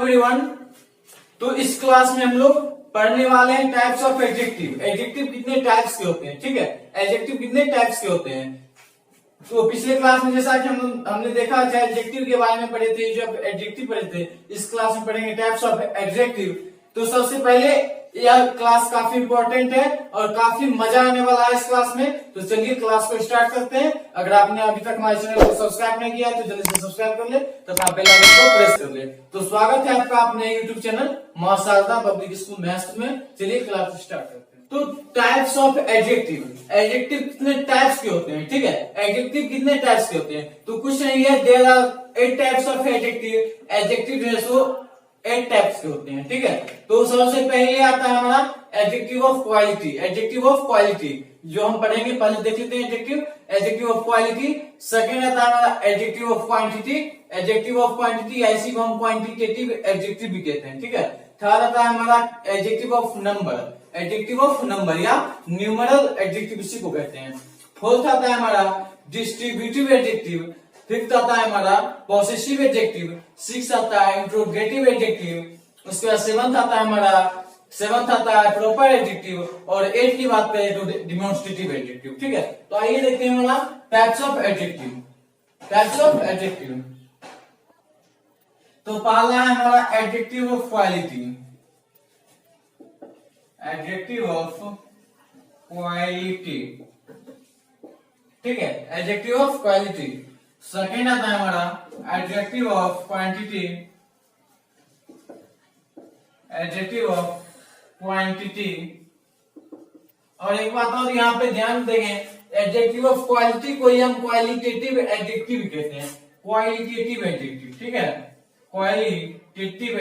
Everyone. तो इस class में हम लोग पढ़ने वाले हैं टाइप्स ऑफ एडजेक्टिव। एडजेक्टिव कितने टाइप्स के होते हैं, ठीक है, एडजेक्टिव कितने टाइप्स के होते हैं। तो पिछले क्लास में जैसा कि हमने देखा था एडजेक्टिव के बारे में पढ़े थे, जो एडजेक्टिव पढ़े थे, इस क्लास में पढ़ेंगे टाइप्स ऑफ एडजेक्टिव। तो सबसे पहले यह क्लास काफी इंपॉर्टेंट है और काफी मजा आने वाला है इस क्लास में। तो चलिए क्लास को स्टार्ट करते हैं। अगर आपने अभी तक हमारे चैनल को सब्सक्राइब नहीं किया तो जल्दी से सब्सक्राइब कर ले तथा बेल आइकन को प्रेस कर ले। तो स्वागत है आपका अपने यूट्यूब चैनल मां शारदा पब्लिक स्कूल मैथ्स में। चलिए क्लास स्टार्ट करते हैं। तो टाइप्स ऑफ एडजेक्टिव, एडजेक्टिव कितने टाइप्स के होते हैं, ठीक है, एडजेक्टिव कितने टाइप्स के होते हैं। तो कुछ नहीं है, there are 8 types of adjective. Adjective जो है सो 8 टाइप्स के होते हैं, ठीक है। तो सबसे पहले आता है हमारा adjective of quality. Adjective of quality जो हम पढ़ेंगे, पहले देख लेते हैं adjective, adjective of quality. Second आता है हमारा adjective of quantity. Adjective of quantity ऐसी को हम क्वांटिटेटिव एडजेक्टिव भी कहते हैं, ठीक है। थर्ड आता है हमारा adjective of number. Adjective of number या न्यूमेरल एडजेक्टिव इसी को कहते हैं। फोर्थ आता है हमारा डिस्ट्रीब्यूटिव एडजेक्टिव। फिफ्थ आता है हमारा पॉसेसिव एडजेक्टिव। सिक्स आता है इंट्रोगेटिव एडजेक्टिव। उसके बाद सेवंथ आता है प्रॉपर एडजेक्टिव। और एट की बात करें तो डिमॉन्स्ट्रेटिव एडजेक्टिव, ठीक है। तो आइए देखते हैं हमारा types of adjective. Types of adjective तो पहला है हमारा adjective of quality. Adjective of quality, ठीक है, एडजेक्टिव ऑफ क्वालिटी। सेकेंड आता है हमारा adjective of quantity. Adjective of quantity. और एक बात और यहाँ पे ध्यान देंगे, एडजेक्टिव ऑफ क्वालिटी को ही हम क्वालिटेटिव एडजेक्टिव कहते हैं। क्वालिटेटिव एडजेक्टिव, ठीक है, क्वालिटेटिव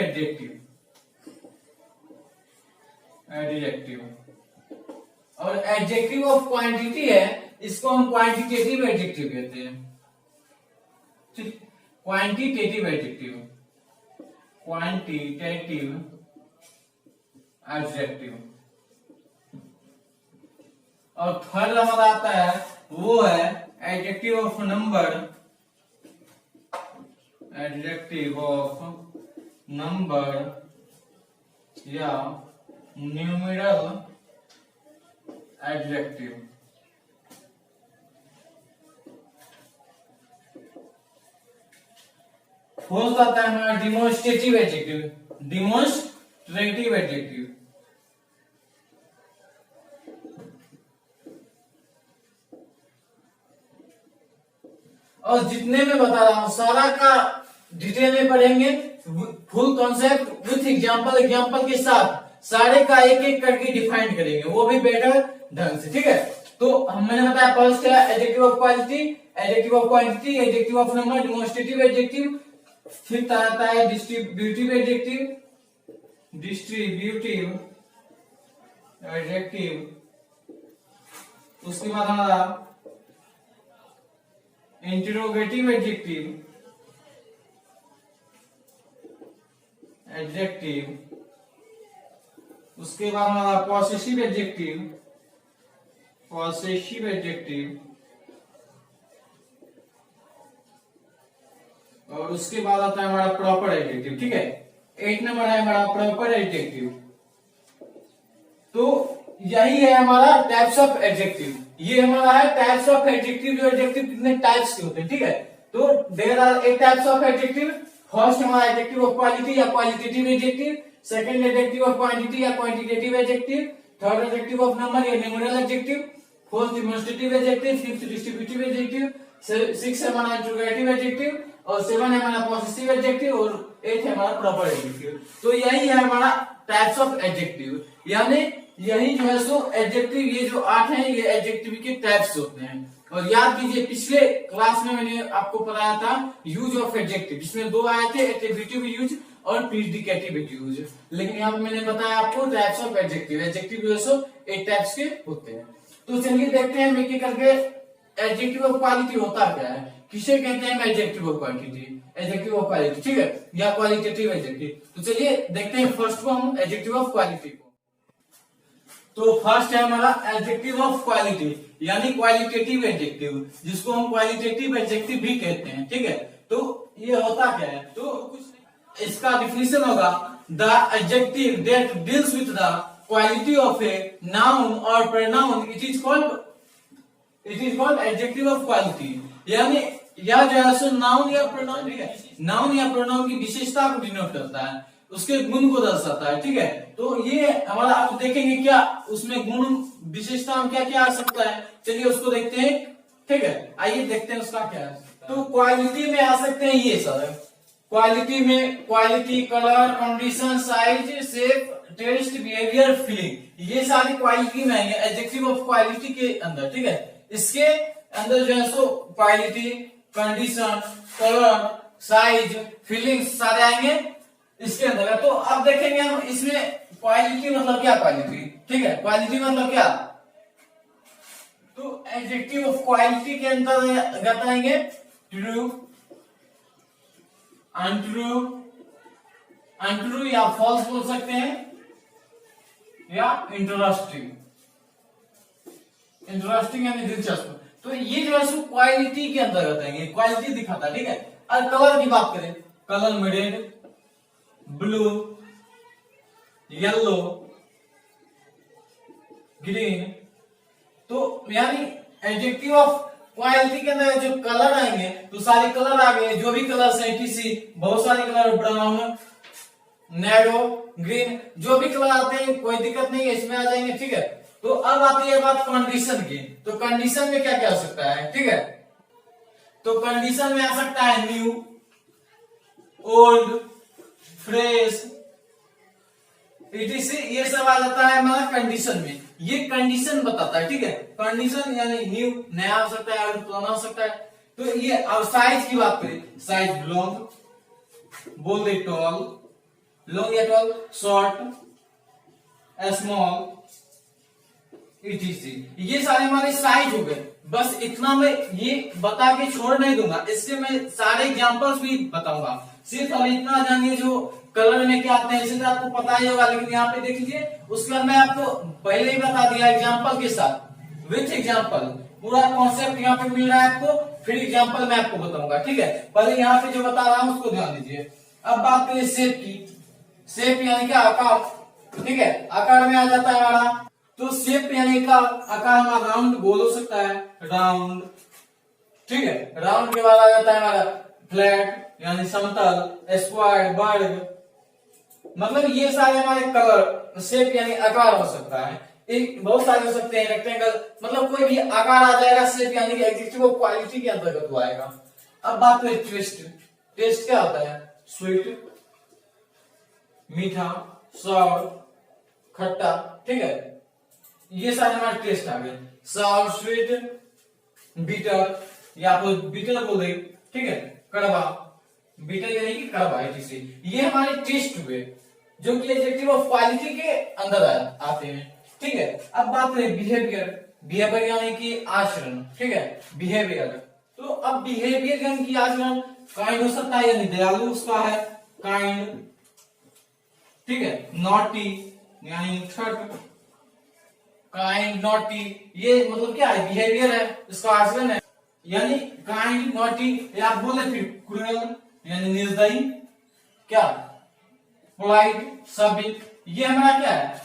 एडजेक्टिव। और एडजेक्टिव ऑफ क्वांटिटी है, इसको हम क्वांटिटेटिव एडजेक्टिव कहते हैं। Quantitative adjective, quantitative adjective. और थर्ड हमारा आता है वो है adjective of number. Adjective of number या न्यूमेरल एडजेक्टिव। फोर्थ आता है हमारा डिमॉन्स्ट्रेटिव एडजेक्टिव। डिमॉन्स्ट्रेटिव एडजेक्टिव और जितने में बता रहा हूं सारा का डिटेल में पढ़ेंगे, फुल कॉन्सेप्ट विथ एग्जांपल के साथ सारे का एक एक करके डिफाइन करेंगे, वो भी बेटर ढंग से, ठीक है। तो मैंने बताया फर्स्ट है adjective of quality, adjective of quantity, adjective of number, demonstrative adjective. Fifth आता है डिस्ट्रीब्यूटिव एडजेक्टिव। Distributive adjective. उसके बाद हमारा इंटरोगेटिव एडजेक्टिव। उसके बाद हमारा पॉसेसिव एडजेक्टिव। Possessive adjective. और उसके बाद आता है हमारा प्रॉपर एडजेक्टिव, ठीक है। 8 नंबर है हमारा प्रॉपर एडजेक्टिव। तो यही है हमारा टाइप्स ऑफ एडजेक्टिव। ये हमारा है टाइप्स ऑफ एडजेक्टिव, जो एडजेक्टिव कितने टाइप्स के होते हैं, ठीक है। तो there are 8 types of adjective. First हमारा एडजेक्टिव ऑफ क्वालिटी या qualitative adjective. Second adjective of quantity या quantitative adjective. Third adjective of number या numeral adjective. Fourth demonstrative adjective. Fifth distributive adjective. Six है हमारा इंट्रोगेटिव एडजेक्टिव। और 7 है हमारा possessive adjective. और 8 है हमारा प्रॉपर एडजेक्टिव। तो यही है हमारा टाइप्स ऑफ एडजेक्टिव, यानी यही जो है सो एडजेक्टिव, ये जो 8 हैं ये एडजेक्टिव के टाइप्स होते हैं। और याद कीजिए पिछले क्लास में मैंने आपको पढ़ाया था यूज ऑफ एडजेक्टिव, जिसमें 2 आए थे, एट्रिब्यूटिव यूज और प्रीडिकेटिव यूज। लेकिन यहाँ पे मैंने बताया आपको टाइप्स ऑफ एडजेक्टिव। एडजेक्टिव जो है सो 8 टाइप्स के होते हैं। तो चलिए देखते हैं एक एक करके एडजेक्टिव ऑफ क्वालिटी होता क्या है, किसे कहते हैं adjective of quantity, adjective of quality, ठीक है, या क्वालिटेटिव एडजेक्टिव। तो चलिए देखते हैं फर्स्ट को हम एडजेक्टिव ऑफ क्वालिटी को। तो फर्स्ट है हमारा एडजेक्टिव ऑफ क्वालिटी, यानी क्वालिटेटिव एडजेक्टिव, जिसको हम क्वालिटेटिव एडजेक्टिव भी कहते हैं, ठीक है। तो ये होता क्या है, तो कुछ इसका डिफिनेशन होगा the adjective that deals with the quality of a noun और pronoun it is called adjective of quality. यानी यह जो है सो नाउन या प्रोनाउन, ठीक है, नाउन या प्रोनाउन की विशेषता को डिनोट करता है, उसके गुण को दर्शाता है, ठीक है। तो ये हमारा आप देखेंगे क्या उसमें गुण विशेषता में क्या क्या आ सकता है, चलिए उसको देखते हैं, ठीक है। आइए देखते हैं उसका क्या है। तो क्वालिटी में आ सकते हैं ये सर, क्वालिटी में quality, colour, condition, size, shape, taste, behaviour, feeling, ये सारी क्वालिटी में आएंगे एडजेक्टिव ऑफ क्वालिटी के अंदर, ठीक है। इसके अंदर जो है so quality, condition, colour, size, feelings सारे आएंगे इसके अंदर। तो अब देखेंगे हम इसमें क्वालिटी मतलब क्या, क्वालिटी, ठीक है, क्वालिटी मतलब क्या। तो एडजेक्टिव ऑफ क्वालिटी के अंदर आएंगे ट्रू, अनट्रू, अनट्रू या फॉल्स बोल सकते हैं, या इंटरेस्टिंग, इंटरेस्टिंग यानी दिलचस्प। तो ये जो है सो क्वालिटी के अंतर्गत आएंगे, क्वालिटी दिखाता है, ठीक है। और कलर की बात करें, कलर में रेड, ब्लू, येलो, ग्रीन, तो यानी एडजेक्टिव ऑफ क्वालिटी के अंदर जो कलर आएंगे तो सारे कलर आ गए, जो भी कलर है टीसी, बहुत सारे कलर, ब्राउन, नैरो, ग्रीन, जो भी कलर आते हैं कोई दिक्कत नहीं है, इसमें आ जाएंगे, ठीक है। तो अब आती है बात कंडीशन की, तो कंडीशन में क्या क्या हो सकता है, ठीक है। तो कंडीशन में आ सकता है न्यू, ओल्ड, फ्रेश, इटीसी, ये सब आ जाता है हमारा कंडीशन में, ये कंडीशन बताता है, ठीक है। कंडीशन यानी न्यू, नया हो सकता है, पुराना हो सकता है। तो ये अब साइज की बात करें, साइज लॉन्ग, बोल दे टॉल, लॉन्ग या टॉल, शॉर्ट, स्मॉल, इटीसी, ये सारे हमारे साइज हो गए। बस इतना मैं ये बता के छोड़ नहीं दूंगा, इससे मैं सारे एग्जांपल्स भी बताऊंगा, सिर्फ अब इतना जानिए जो कलर में क्या आते हैं, इसे तो आपको पता ही होगा, लेकिन यहाँ पे देख लीजिए, उसके बाद मैं आपको पहले ही बता दिया एग्जांपल के साथ, विथ एग्जांपल, पूरा कॉन्सेप्ट यहाँ पे मिल रहा है आपको, फिर एग्जांपल मैं आपको बताऊंगा, ठीक है। पहले यहाँ पे जो बता रहा हूँ उसको ध्यान दीजिए। अब बात करें शेप की, शेप यानी क्या, आकार, ठीक है, आकार में आ जाता है हमारा। तो शेप यानी का आकार हमारा राउंड, गोल हो सकता है, राउंड, ठीक है। राउंड के बाद आ जाता है हमारा फ्लैट यानी समतल, स्क्वायर, वर्ग, मतलब ये सारे हमारे कलर, शेप यानी आकार हो सकता है, एक बहुत सारे हो सकते हैं, रेक्टेंगल, मतलब कोई भी आकार आ जाएगा, शेप यानी कि एडजेक्टिव ऑफ क्वालिटी के अंतर्गत वो आएगा। अब बात करें टेस्ट, टेस्ट क्या होता है, स्वीट, मीठा, सॉर, खट्टा, ठीक है, ये सारे हमारे टेस्ट आ गए, सॉर, स्वीट, बीटर, या आप बीटर बोल देंगे, ठीक है, कड़वा, बीटर यानी कि कड़वा, ये हमारे टेस्ट हुए जो कि एडजेक्टिव ऑफ क्वालिटी के अंदर आते हैं, ठीक है। अब बात करें बिहेवियर, बिहेवियर यानी कि आचरण, ठीक है, बिहेवियर। तो अब बिहेवियर यानी कि आचरण, काइंड हो सकता है यानी दयालु उसका है, काइंड, ठीक है, नॉटी यानी छठ, काइंड, नॉटी, ये मतलब क्या है, बिहेवियर है, इसका आचरण है, यानी काइंड, नॉटी, या आप बोले फिर क्रूएल यानी निर्दयी, क्या, पोलाइट, सभ्य, ये हमारा क्या है,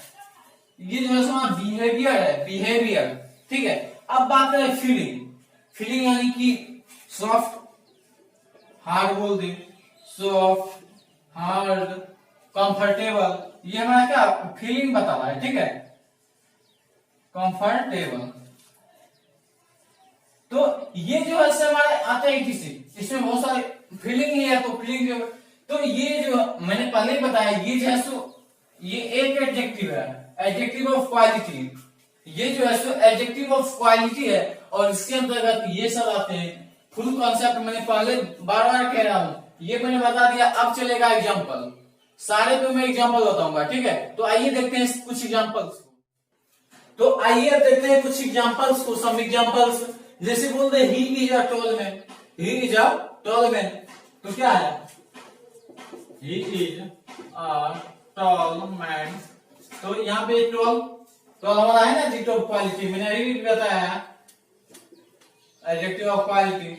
ये जो है बिहेवियर है, बिहेवियर, ठीक है। अब बात करें फीलिंग, फीलिंग यानी कि सॉफ्ट, हार्ड बोल दे, सॉफ्ट, हार्ड, कंफर्टेबल, ये हमारा क्या फीलिंग बता रहा है, ठीक है, कंफर्टेबल। तो ये जो है हमारे आते हैं इटीसी, इसमें बहुत सारे फीलिंग ही है, तो फीलिंग जो, तो ये जो मैंने पहले ही बताया, ये जो है सो ये एक एडजेक्टिव है, एडजेक्टिव ऑफ क्वालिटी, ये जो है सो एडजेक्टिव ऑफ क्वालिटी है, और इसके अंतर्गत ये सब आते हैं। फुल कॉन्सेप्ट मैंने पहले बार बार कह रहा हूं, ये मैंने बता दिया, अब चलेगा एग्जाम्पल, सारे पे मैं एग्जाम्पल बताऊंगा, ठीक है। तो आइए देखते हैं कुछ एग्जाम्पल्स, तो आइए अब देखते हैं कुछ एग्जाम्पल्स को, सम एग्जाम्पल्स, जैसे बोलते हैं he is a tall man, he is a tall man, तो क्या है, he is a tall man, तो यहाँ पे टॉल, टॉल हमारा है ना एडजेक्टिव ऑफ क्वालिटी, मैंने अभी भी बताया एडजेक्टिव ऑफ क्वालिटी,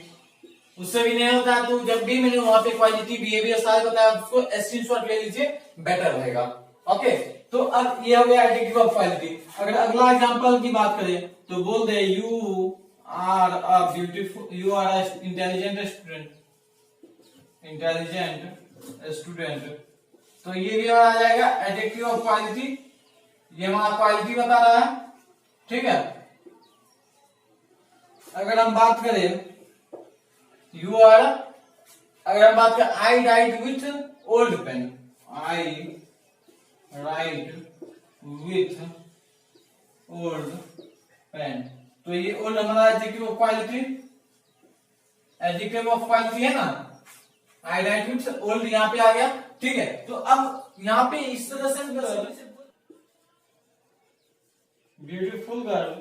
उससे भी नहीं होता है तो जब भी मैंने वहां पे क्वालिटी बिहेवियर सारे बताया उसको स्क्रीनशॉट ले लीजिए, बेटर रहेगा। ओके, तो अब ये हो गया एडजेक्टिव ऑफ क्वालिटी। अगर अगला एग्जांपल की बात करें तो बोल दे you are a beautiful, you are a intelligent student, intelligent student, तो ये भी आ जाएगा एडजेक्टिव ऑफ क्वालिटी। ये हमारा क्वालिटी बता रहा है, ठीक है। अगर हम बात करें यू आर, अगर हम बात करें I write with old pen, I write with old pen, तो ये ओल्ड हमारा adjective of quality, adjective of quality है ना, आई राइट विथ ओल्ड यहाँ पे आ गया, ठीक है। तो अब यहाँ पे इस तरह से ब्यूटीफुल गर्ल,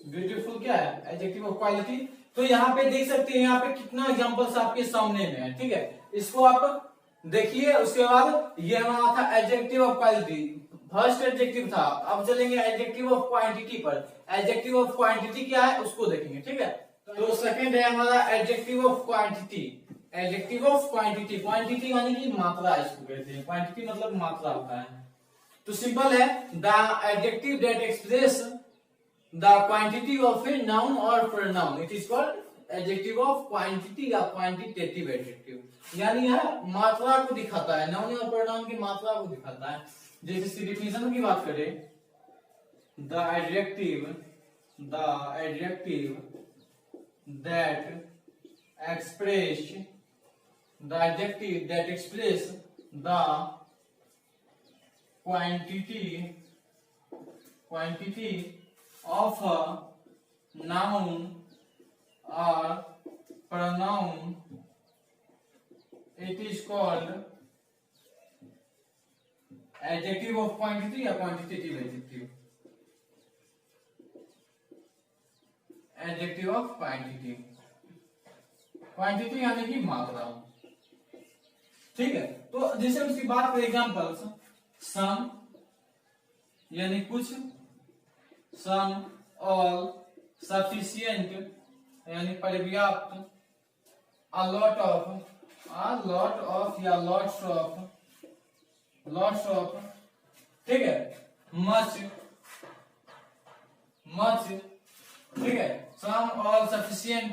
ब्यूटीफुल क्या है एडजेक्टिव ऑफ क्वालिटी। तो यहाँ पे देख सकते हैं, यहाँ पे कितना एग्जांपल्स आपके सामने में है, ठीक है। इसको आप देखिए, उसके बाद ये हमारा था adjective of quality, first adjective था। अब चलेंगे एडजेक्टिव ऑफ क्वांटिटी पर। एडजेक्टिव ऑफ क्वांटिटी क्या है उसको देखेंगे, ठीक है। तो सेकंड है हमारा adjective of quantity. Adjective of quantity, quantity यानी कि मात्रा इसको कहते हैं, क्वांटिटी मतलब मात्रा होता है। तो सिंपल है, the adjective that express the quantity of a noun और pronoun, it is called adjective of quantity या क्वांटिटेटिव एडजेक्टिव, यानी यह मात्रा को दिखाता है, नाउन और प्रोनाउन की मात्रा को दिखाता है। जैसे इसकी डिफिनेशन की बात करें, the adjective that express, the adjective that express the quantity of a noun or pronoun, it is called adjective of quantity या quantitative adjective, adjective of quantity, quantity यानी कि मात्रा, ठीक है। तो जैसे उसकी बात करें एग्जांपल्स, सम यानी कुछ, सम, ऑल, सफिशिएंट यानी पर्याप्त, अ लॉट ऑफ या लॉट्स ऑफ, ठीक है, मच, ठीक है, some, all, sufficient,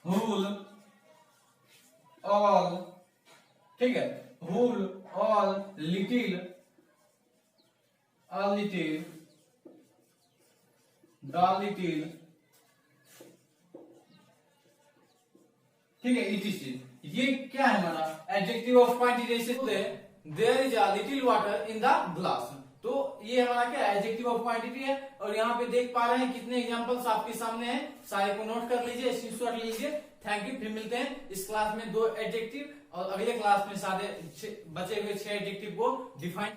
whole, all, ठीक है, whole, all, little, a little, the little, ठीक है, etc। ये क्या है हमारा एडजेक्टिव ऑफ क्वांटिटी। जैसे there is a little water in the glass, तो ये हमारा क्या एडजेक्टिव ऑफ क्वांटिटी है। और यहाँ पे देख पा रहे हैं कितने एग्जांपल्स आपके सामने हैं, सारे को नोट कर लीजिए, स्क्रीनशॉट लीजिए। थैंक यू, फिर मिलते हैं इस क्लास में 2 एडजेक्टिव और अगले क्लास में सारे बचे हुए 6 एडजेक्टिव को डिफाइन